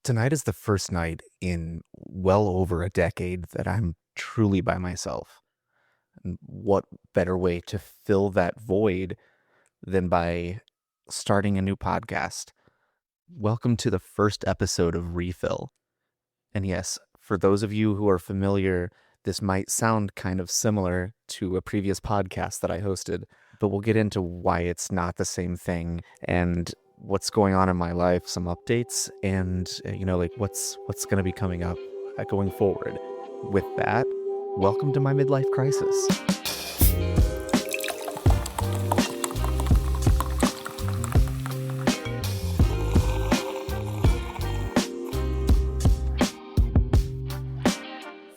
Tonight is the first night in well over a decade that I'm truly by myself. And what better way to fill that void than by starting a new podcast? Welcome to the first episode of Refill. And yes, for those of you who are familiar, this might sound kind of similar to a previous podcast that I hosted, but we'll get into why it's not the same thing and what's going on in my life, some updates, and what's going to be coming up going forward. With that, welcome to my midlife crisis.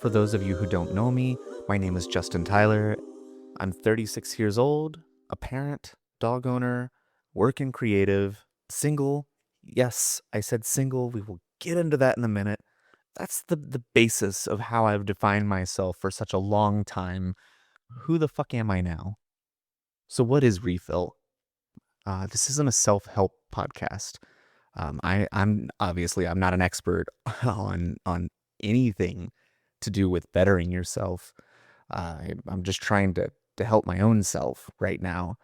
For those of you who don't know me, my name is Justin Tyler. I'm 36 years old, a parent, dog owner, working creative, single. Yes, I said single. We will get into that in a minute. That's the basis of how I've defined myself for such a long time. Who the fuck am I now? So what is Refill? This isn't a self-help podcast. I'm not an expert on anything to do with bettering yourself. I'm just trying to help my own self right now.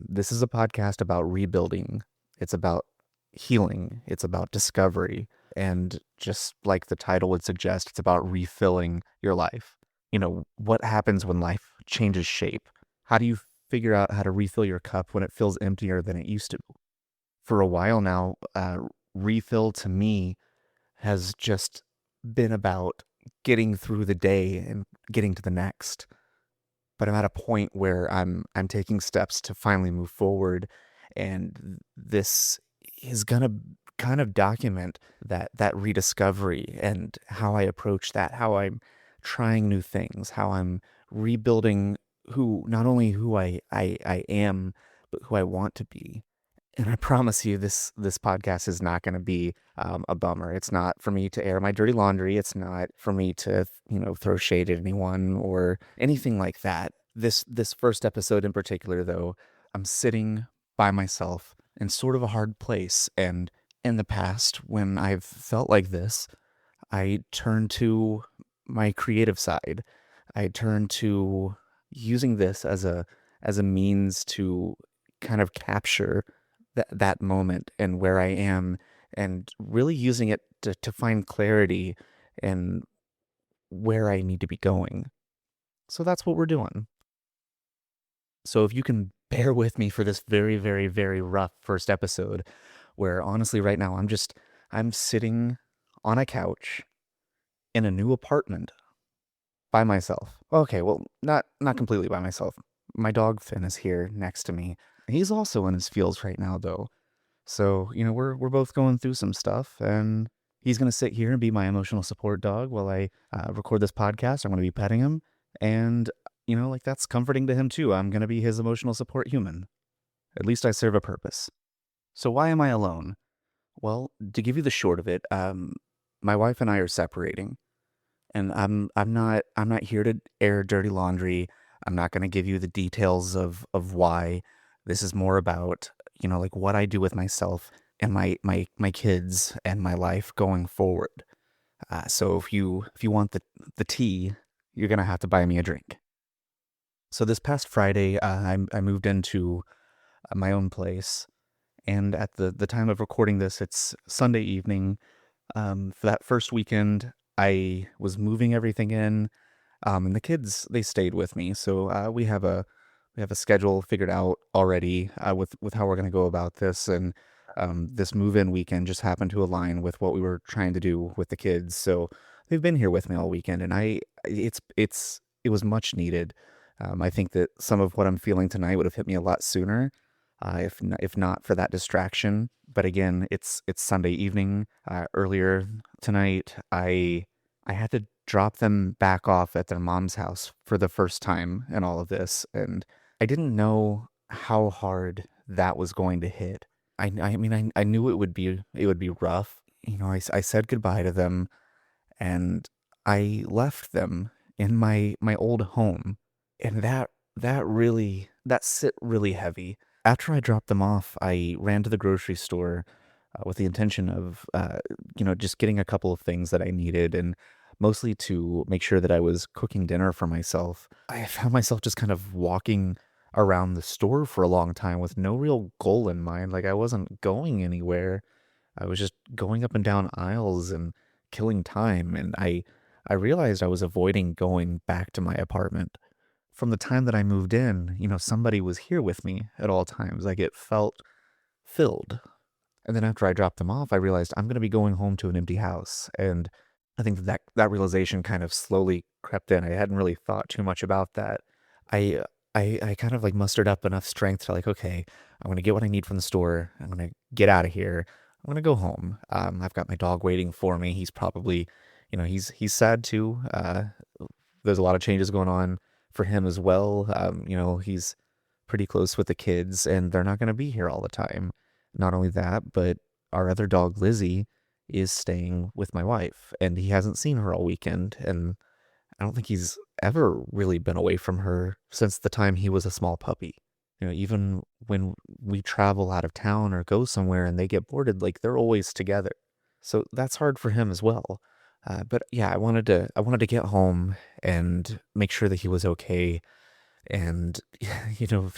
This is a podcast about rebuilding. It's about healing. It's about discovery. And just like the title would suggest, it's about refilling your life. What happens when life changes shape? How do you figure out how to refill your cup when it feels emptier than it used to? For a while now, refill to me has just been about getting through the day and getting to the next. But I'm at a point where I'm taking steps to finally move forward, and this is gonna kind of document that rediscovery and how I approach that, how I'm trying new things, how I'm rebuilding not only who I am, but who I want to be. And I promise you, this podcast is not going to be a bummer. It's not for me to air my dirty laundry. It's not for me to, throw shade at anyone or anything like that. This first episode in particular, though, I'm sitting by myself in sort of a hard place. And in the past, when I've felt like this, I turn to my creative side. I turn to using this as a means to kind of capture that moment and where I am, and really using it to find clarity and where I need to be going. So that's what we're doing. So if you can bear with me for this very, very, very rough first episode, where honestly right now I'm sitting on a couch in a new apartment by myself. Okay, well, not completely by myself. My dog Finn is here next to me. He's also in his feels right now, though. So, we're both going through some stuff, and he's going to sit here and be my emotional support dog while I record this podcast. I'm going to be petting him, and, that's comforting to him, too. I'm going to be his emotional support human. At least I serve a purpose. So why am I alone? Well, to give you the short of it, my wife and I are separating, and I'm not here to air dirty laundry. I'm not going to give you the details of why. This is more about what I do with myself and my kids and my life going forward. So if you want the tea, you're gonna have to buy me a drink. So this past Friday, I moved into my own place, and at the time of recording this, it's Sunday evening. For that first weekend, I was moving everything in, and the kids, they stayed with me. So we have a schedule figured out already with how we're going to go about this, and this move-in weekend just happened to align with what we were trying to do with the kids. So they've been here with me all weekend, and it was much needed. I think that some of what I'm feeling tonight would have hit me a lot sooner, if not for that distraction. But again, it's Sunday evening. Earlier tonight, I had to drop them back off at their mom's house for the first time in all of this, and I didn't know how hard that was going to hit. I knew it would be rough. I said goodbye to them, and I left them in my old home, and that sit really heavy. After I dropped them off, I ran to the grocery store, with the intention of, just getting a couple of things that I needed and mostly to make sure that I was cooking dinner for myself. I found myself just kind of walking around the store for a long time with no real goal in mind. Like I wasn't going anywhere. I was just going up and down aisles and killing time. And I realized I was avoiding going back to my apartment. From the time that I moved in, somebody was here with me at all times. Like it felt filled. And then after I dropped them off, I realized I'm going to be going home to an empty house. And I think that realization kind of slowly crept in. I hadn't really thought too much about that. I I kind of like mustered up enough strength to like, okay, I'm going to get what I need from the store. I'm going to get out of here. I'm going to go home. I've got my dog waiting for me. He's probably, he's sad too. There's a lot of changes going on for him as well. He's pretty close with the kids and they're not going to be here all the time. Not only that, but our other dog, Lizzie, is staying with my wife and he hasn't seen her all weekend. And I don't think he's ever really been away from her since the time he was a small puppy. Even when we travel out of town or go somewhere and they get boarded, like they're always together. So that's hard for him as well. But yeah, I wanted to get home and make sure that he was okay and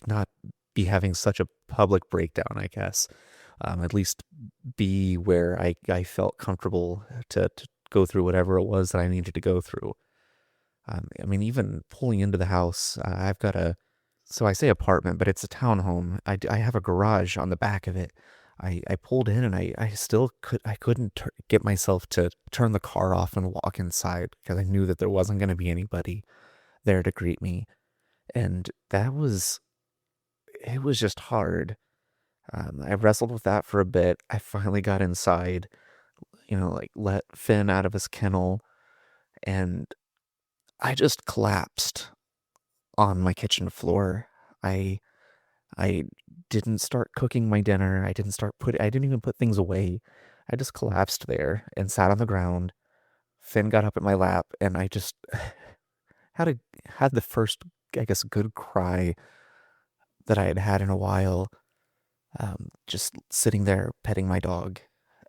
not be having such a public breakdown, I guess. At least be where I felt comfortable to go through whatever it was that I needed to go through. I mean, even pulling into the house, I've got so I say apartment, but it's a townhome. I have a garage on the back of it. I pulled in and I still I couldn't get myself to turn the car off and walk inside because I knew that there wasn't going to be anybody there to greet me. And it was just hard. I wrestled with that for a bit. I finally got inside, like let Finn out of his kennel and I just collapsed on my kitchen floor. I I didn't start cooking my dinner. I didn't even put things away. I just collapsed there and sat on the ground. Finn got up at my lap and I just had a had the first, I guess, good cry that I had had in a while. Just sitting there petting my dog,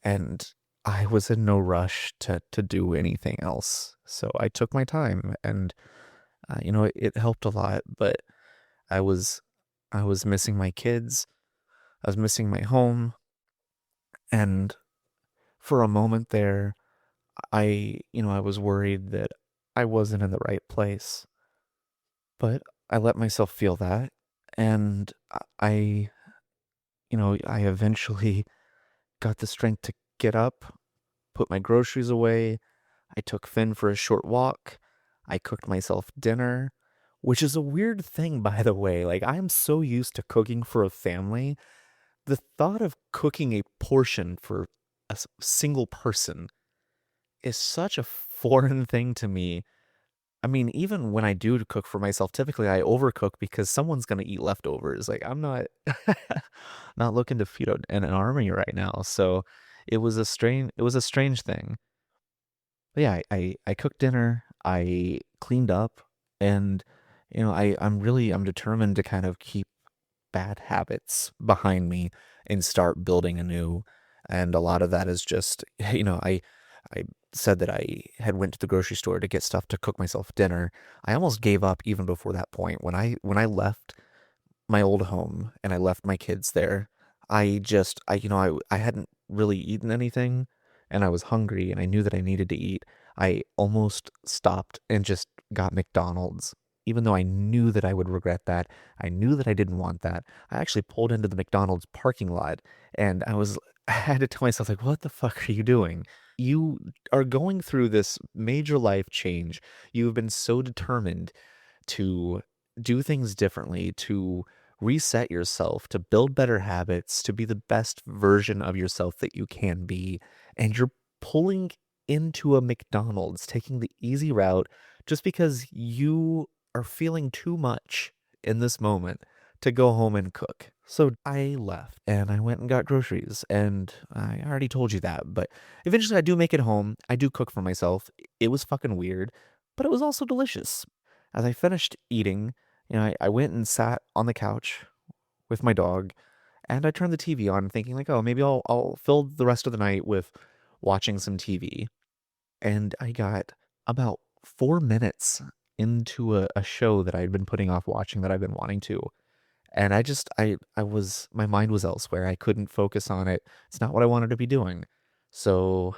and I was in no rush to do anything else. So I took my time, and it helped a lot. But I was I was missing my kids. I was missing my home, and for a moment there, I was worried that I wasn't in the right place. But I let myself feel that, and I, I eventually got the strength to get up, put my groceries away. I took Finn for a short walk. I cooked myself dinner, which is a weird thing, by the way. Like, I'm so used to cooking for a family. The thought of cooking a portion for a single person is such a foreign thing to me. I mean, even when I do cook for myself, typically I overcook because someone's gonna eat leftovers. Like I'm not not looking to feed an army right now. So it was a strange thing. But yeah, I cooked dinner, I cleaned up, and I'm determined to kind of keep bad habits behind me and start building anew. And a lot of that is just, I said that I had went to the grocery store to get stuff to cook myself dinner. I almost gave up even before that point. When I left my old home and I left my kids there, I just I hadn't really eaten anything and I was hungry and I knew that I needed to eat. I almost stopped and just got McDonald's. Even though I knew that I would regret that, I knew that I didn't want that. I actually pulled into the McDonald's parking lot and I had to tell myself like, what the fuck are you doing? You are going through this major life change. You've been so determined to do things differently, to reset yourself, to build better habits, to be the best version of yourself that you can be. And you're pulling into a McDonald's, taking the easy route just because you are feeling too much in this moment to go home and cook. So I left and I went and got groceries. And I already told you that, but eventually I do make it home. I do cook for myself. It was fucking weird, but it was also delicious. As I finished eating, I went and sat on the couch with my dog And I turned the TV on thinking like, oh, maybe I'll fill the rest of the night with watching some TV. And I got about 4 minutes into a show that I'd been putting off watching that I've been wanting to. And my mind was elsewhere. I couldn't focus on it. It's not what I wanted to be doing. So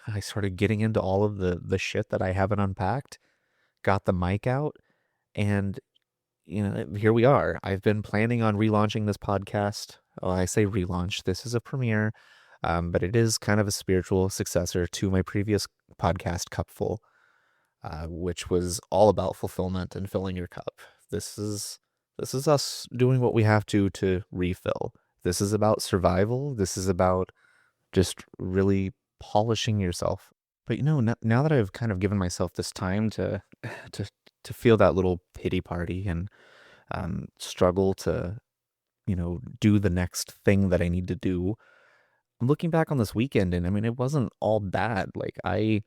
I started getting into all of the shit that I haven't unpacked, got the mic out, and here we are. I've been planning on relaunching this podcast. Oh, I say relaunch. This is a premiere, but it is kind of a spiritual successor to my previous podcast, Cupful, which was all about fulfillment and filling your cup. This is this is us doing what we have to refill. This is about survival. This is about just really polishing yourself. But now that I've kind of given myself this time to to to feel that little pity party and struggle to do the next thing that I need to do. I'm looking back on this weekend, and I mean, it wasn't all bad. Like I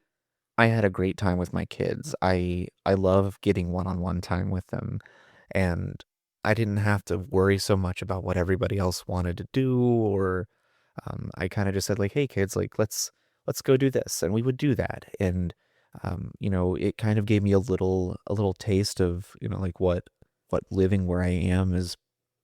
had a great time with my kids. I love getting one-on-one time with them, and I didn't have to worry so much about what everybody else wanted to do, or I kind of just said like, "Hey kids, like let's go do this," and we would do that, and it kind of gave me a little taste of like what living where I am is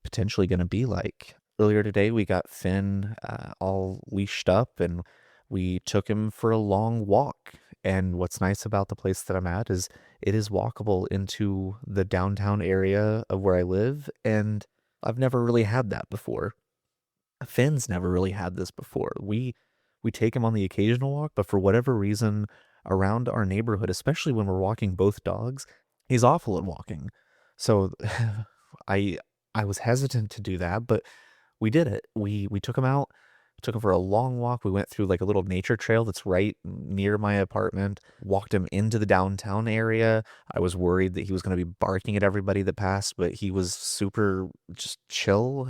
potentially going to be like. Earlier today, we got Finn all leashed up, and we took him for a long walk. And what's nice about the place that I'm at is it is walkable into the downtown area of where I live, and I've never really had that before. Finn's never really had this before. We take him on the occasional walk, but for whatever reason, around our neighborhood, especially when we're walking both dogs, he's awful at walking. So I I was hesitant to do that, but we did it. We took him out, took him for a long walk. We went through like a little nature trail that's right near my apartment, walked him into the downtown area. I was worried that he was going to be barking at everybody that passed, but he was super just chill.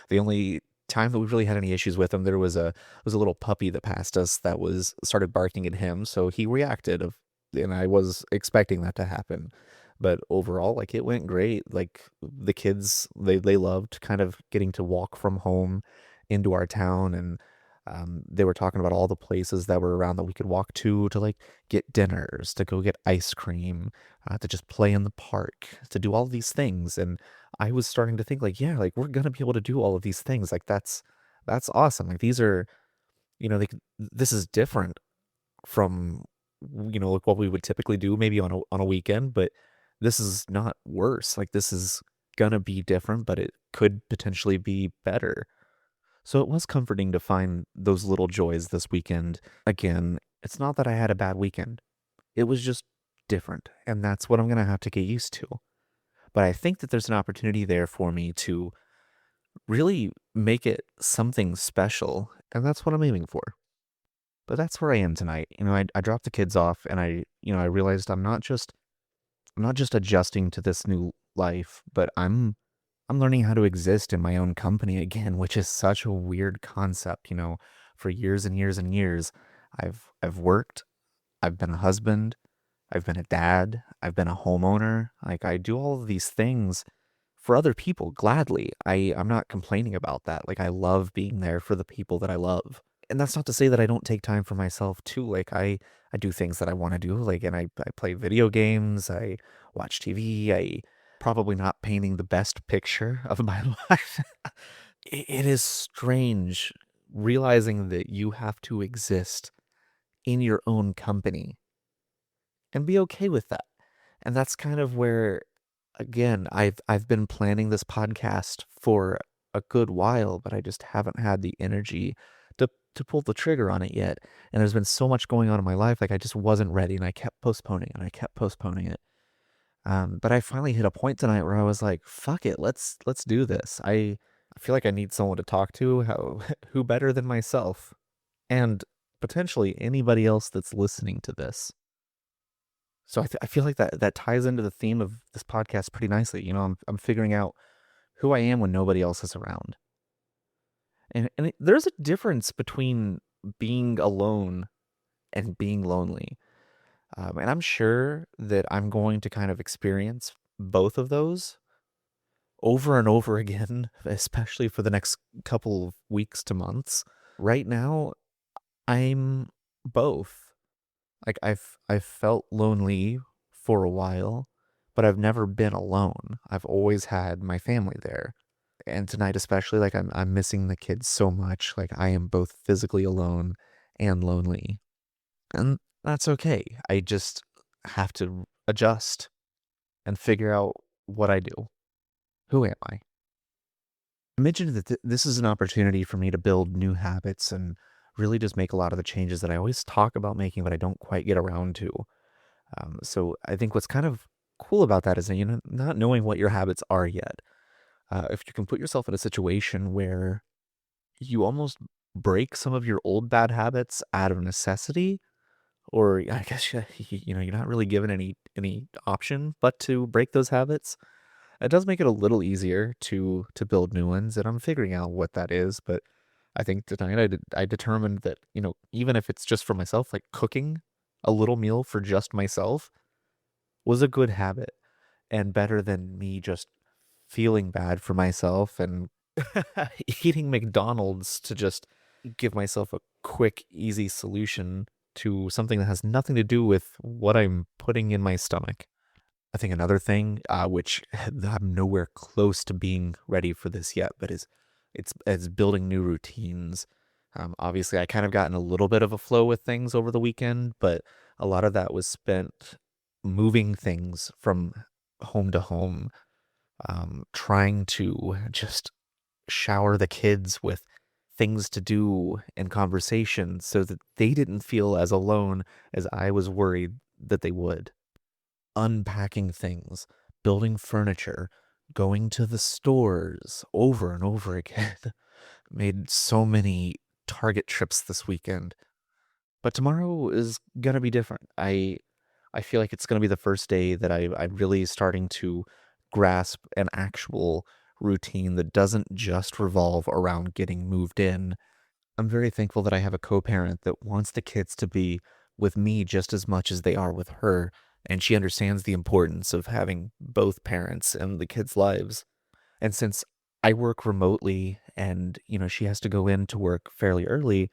The only time that we really had any issues with him, there was a little puppy that passed us that was started barking at him, so he reacted and I was expecting that to happen. But overall, like it went great. Like the kids, they loved kind of getting to walk from home into our town, and they were talking about all the places that were around that we could walk to like get dinners, to go get ice cream, to just play in the park, to do all these things. And I was starting to think like, yeah, like we're gonna be able to do all of these things. Like that's awesome. Like these are, this is different from like what we would typically do maybe on a weekend, but this is not worse. Like this is gonna be different, but it could potentially be better. So it was comforting to find those little joys this weekend. Again, it's not that I had a bad weekend. It was just different, and that's what I'm gonna have to get used to. But I think that there's an opportunity there for me to really make it something special, and that's what I'm aiming for. But that's where I am tonight. I dropped the kids off, and I realized I'm not just adjusting to this new life, but I'm learning how to exist in my own company again, which is such a weird concept. For years and years and years, I've worked, I've been a husband, I've been a dad, I've been a homeowner. Like I do all of these things for other people gladly. I'm not complaining about that. Like I love being there for the people that I love. And that's not to say that I don't take time for myself too. Like I do things that I want to do. Like and I play video games, I watch TV, I probably not painting the best picture of my life. It is strange realizing that you have to exist in your own company and be okay with that. And that's kind of where again, I've been planning this podcast for a good while, but I just haven't had the energy to pull the trigger on it yet. And there's been so much going on in my life, like I just wasn't ready, and I kept postponing and I kept postponing it. But I finally hit a point tonight where I was like, "Fuck it, let's do this." I feel like I need someone to talk to. How who better than myself, and potentially anybody else that's listening to this. So I feel like that ties into the theme of this podcast pretty nicely. I'm figuring out who I am when nobody else is around. And there's a difference between being alone and being lonely. And I'm sure that I'm going to kind of experience both of those over and over again, especially for the next couple of weeks to months. Right now, I'm both. Like I've felt lonely for a while, but I've never been alone. I've always had my family there. And tonight especially, like I'm missing the kids so much. Like I am both physically alone and lonely. And that's okay. I just have to adjust and figure out what I do. Who am I? I mentioned that this is an opportunity for me to build new habits and really just make a lot of the changes that I always talk about making, but I don't quite get around to. So I think what's kind of cool about that is that, not knowing what your habits are yet. If you can put yourself in a situation where you almost break some of your old bad habits out of necessity, or I guess you're not really given any option but to break those habits. It does make it a little easier to build new ones, and I'm figuring out what that is. But I think tonight I determined that even if it's just for myself, like cooking a little meal for just myself was a good habit and better than me just feeling bad for myself and eating McDonald's to just give myself a quick, easy solution to something that has nothing to do with what I'm putting in my stomach. I think another thing, which I'm nowhere close to being ready for this yet, but it's building new routines. Obviously, I kind of got in a little bit of a flow with things over the weekend, but a lot of that was spent moving things from home to home, trying to just shower the kids with things to do and conversation so that they didn't feel as alone as I was worried that they would. Unpacking things, building furniture, going to the stores over and over again. Made so many Target trips this weekend. But tomorrow is gonna be different. I feel like it's gonna be the first day that I'm really starting to grasp an actual routine that doesn't just revolve around getting moved in. I'm very thankful that I have a co-parent that wants the kids to be with me just as much as they are with her, and she understands the importance of having both parents in the kids' lives. And since I work remotely and, she has to go in to work fairly early,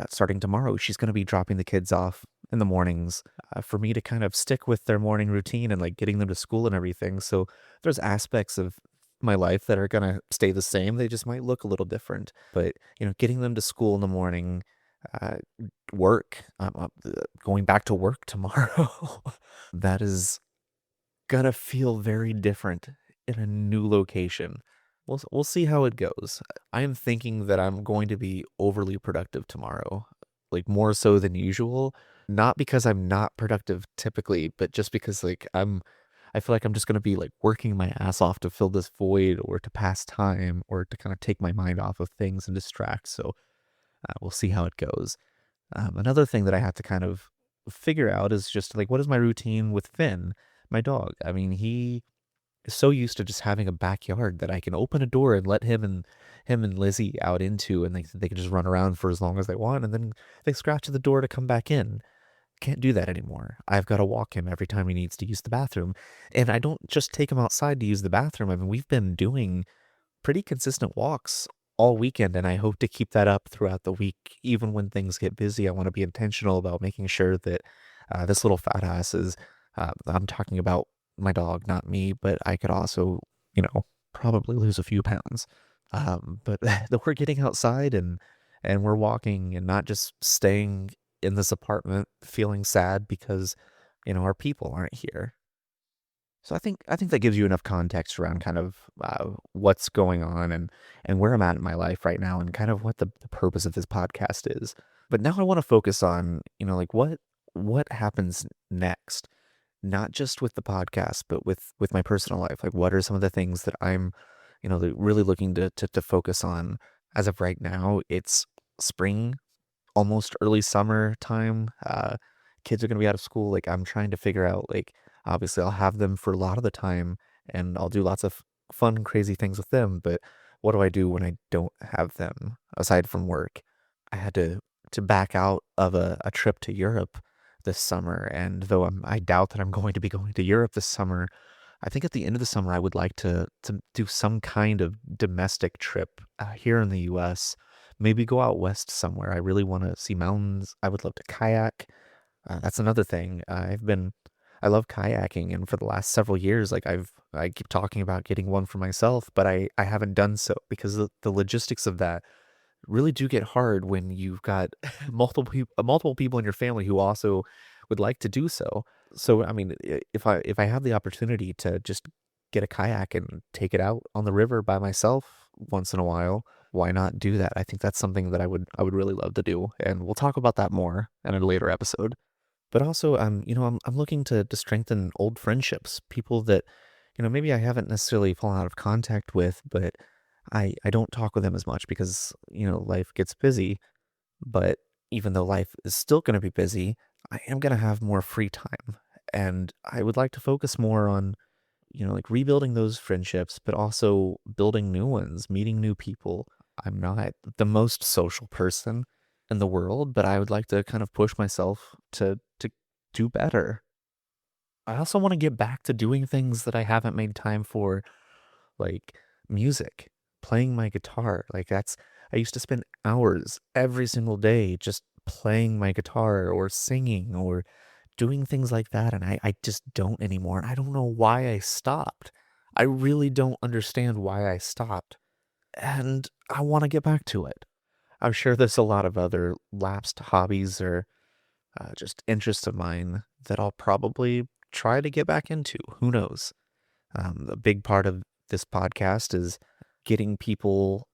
starting tomorrow, she's going to be dropping the kids off in the mornings for me to kind of stick with their morning routine and like getting them to school and everything. So there's aspects of my life that are going to stay the same. They just might look a little different. But, getting them to school in the morning, uh, work, going back to work tomorrow, that is going to feel very different in a new location. We'll see how it goes. I am thinking that I'm going to be overly productive tomorrow, like more so than usual. Not because I'm not productive typically, but just because I feel like I'm just going to be like working my ass off to fill this void or to pass time or to kind of take my mind off of things and distract. So we'll see how it goes. Another thing that I have to kind of figure out is just like, what is my routine with Finn, my dog? I mean, he is so used to just having a backyard that I can open a door and let him and Lizzie out into, and they can just run around for as long as they want, and then they scratch at the door to come back in. Can't do that anymore. I've got to walk him every time he needs to use the bathroom, and I don't just take him outside to use the bathroom. I mean, we've been doing pretty consistent walks all weekend, and I hope to keep that up throughout the week. Even when things get busy, I want to be intentional about making sure that this little fat ass is, I'm talking about my dog, not me, but I could also, probably lose a few pounds. But that we're getting outside and we're walking and not just staying in this apartment feeling sad because, our people aren't here. So I think that gives you enough context around kind of what's going on and where I'm at in my life right now and kind of what the purpose of this podcast is. But now I want to focus on, like what happens next, not just with the podcast, but with my personal life. Like what are some of the things that I'm, really looking to focus on as of right now? It's spring, almost early summer time. Kids are going to be out of school. Like I'm trying to figure out, like, obviously I'll have them for a lot of the time and I'll do lots of fun, crazy things with them. But what do I do when I don't have them aside from work? I had to back out of a trip to Europe this summer. And though I doubt that I'm going to be going to Europe this summer, I think at the end of the summer, I would like to do some kind of domestic trip here in the U.S. Maybe go out west somewhere. I really want to see mountains. I would love to kayak. That's another thing. I love kayaking, and for the last several years, like I keep talking about getting one for myself, but I haven't done so because the logistics of that really do get hard when you've got multiple people in your family who also would like to do so. So, I mean, if I have the opportunity to just get a kayak and take it out on the river by myself once in a while, why not do that? I think that's something that I would really love to do, and we'll talk about that more in a later episode. But also, I'm looking to strengthen old friendships, people that, maybe I haven't necessarily fallen out of contact with, but I don't talk with them as much because, life gets busy. But even though life is still going to be busy, I am going to have more free time. And I would like to focus more on, like rebuilding those friendships, but also building new ones, meeting new people. I'm not the most social person in the world, but I would like to kind of push myself to do better. I also want to get back to doing things that I haven't made time for, like music, playing my guitar. I used to spend hours every single day just playing my guitar or singing or doing things like that. And I just don't anymore. And I don't know why I stopped. I really don't understand why I stopped. And I want to get back to it. I'm sure there's a lot of other lapsed hobbies or just interests of mine that I'll probably try to get back into. Who knows? A big part of this podcast is getting people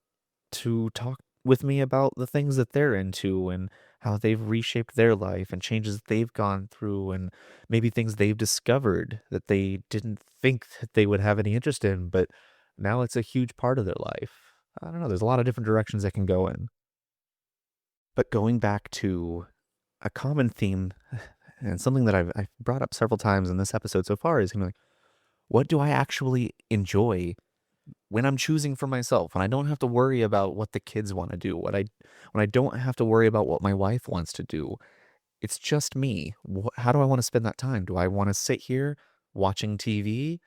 to talk with me about the things that they're into and how they've reshaped their life and changes they've gone through and maybe things they've discovered that they didn't think that they would have any interest in, but now it's a huge part of their life. I don't know. There's a lot of different directions it can go in. But going back to a common theme and something that I've brought up several times in this episode so far is, like, what do I actually enjoy when I'm choosing for myself, when I don't have to worry about what the kids want to do, when I don't have to worry about what my wife wants to do. It's just me. How do I want to spend that time? Do I want to sit here watching TV,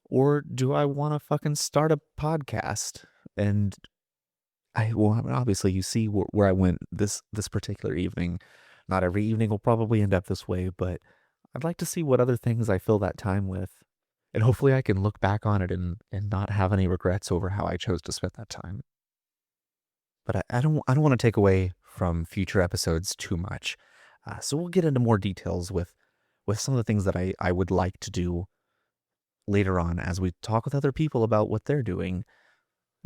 or do I want to fucking start a podcast? And well, I mean, obviously you see where I went this particular evening. Not every evening will probably end up this way, but I'd like to see what other things I fill that time with. And hopefully I can look back on it and not have any regrets over how I chose to spend that time. But I don't want to take away from future episodes too much. So we'll get into more details with some of the things that I would like to do later on as we talk with other people about what they're doing.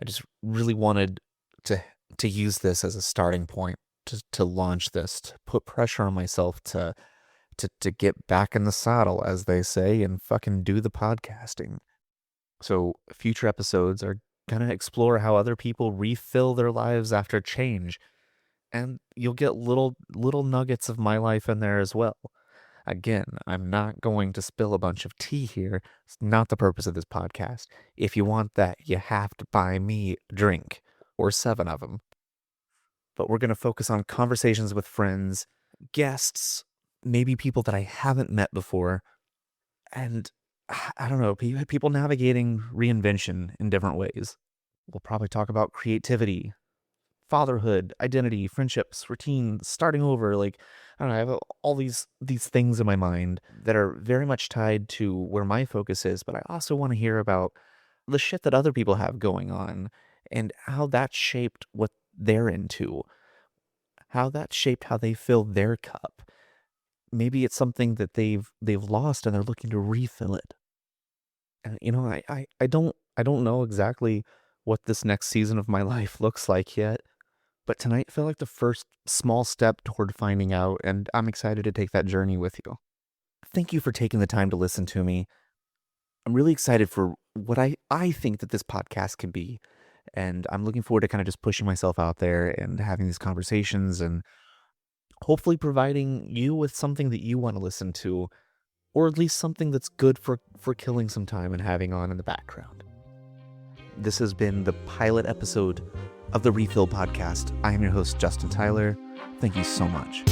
I just really wanted to to use this as a starting point to launch this, to put pressure on myself to get back in the saddle, as they say, and fucking do the podcasting. So future episodes are gonna explore how other people refill their lives after change, and you'll get little nuggets of my life in there as well. Again, I'm not going to spill a bunch of tea here. It's not the purpose of this podcast. If you want that, you have to buy me a drink, or 7 of them. But we're going to focus on conversations with friends, guests, maybe people that I haven't met before, and I don't know, people navigating reinvention in different ways. We'll probably talk about creativity, fatherhood, identity, friendships, routine, starting over. Like, I don't know, I have all these things in my mind that are very much tied to where my focus is, but I also want to hear about the shit that other people have going on and how that shaped what they're into, how that shaped how they fill their cup. Maybe it's something that they've lost and they're looking to refill it. And I don't know exactly what this next season of my life looks like yet. But tonight felt like the first small step toward finding out, and I'm excited to take that journey with you. Thank you for taking the time to listen to me. I'm really excited for what I think that this podcast can be, and I'm looking forward to kind of just pushing myself out there and having these conversations and hopefully providing you with something that you want to listen to, or at least something that's good for killing some time and having on in the background. This has been the pilot episode of the Refill Podcast. I am your host, Justin Tyler. Thank you so much.